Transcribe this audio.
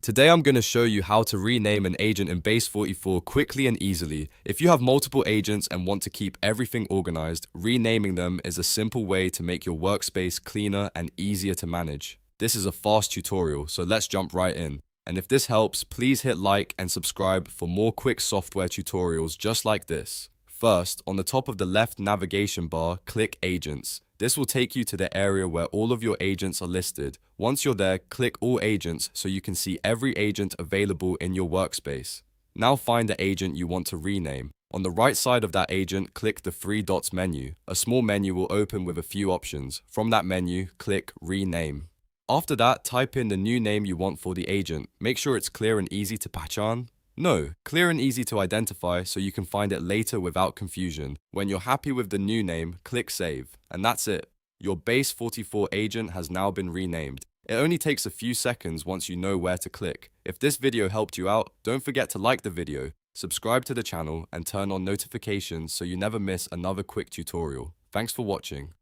Today I'm going to show you how to rename an agent in Base44 quickly and easily. If you have multiple agents and want to keep everything organized, renaming them is a simple way to make your workspace cleaner and easier to manage. This is a fast tutorial, so let's jump right in. And if this helps, please hit like and subscribe for more quick software tutorials just like this. First, on the top of the left navigation bar, click Agents. This will take you to the area where all of your agents are listed. Once you're there, click All Agents so you can see every agent available in your workspace. Now find the agent you want to rename. On the right side of that agent, click the three dots menu. A small menu will open with a few options. From that menu, click Rename. After that, type in the new name you want for the agent. Make sure it's clear and easy to patch on. No, clear and easy to identify so you can find it later without confusion. When you're happy with the new name, click Save. And that's it. Your Base44 agent has now been renamed. It only takes a few seconds once you know where to click. If this video helped you out, don't forget to like the video, subscribe to the channel, and turn on notifications so you never miss another quick tutorial. Thanks for watching.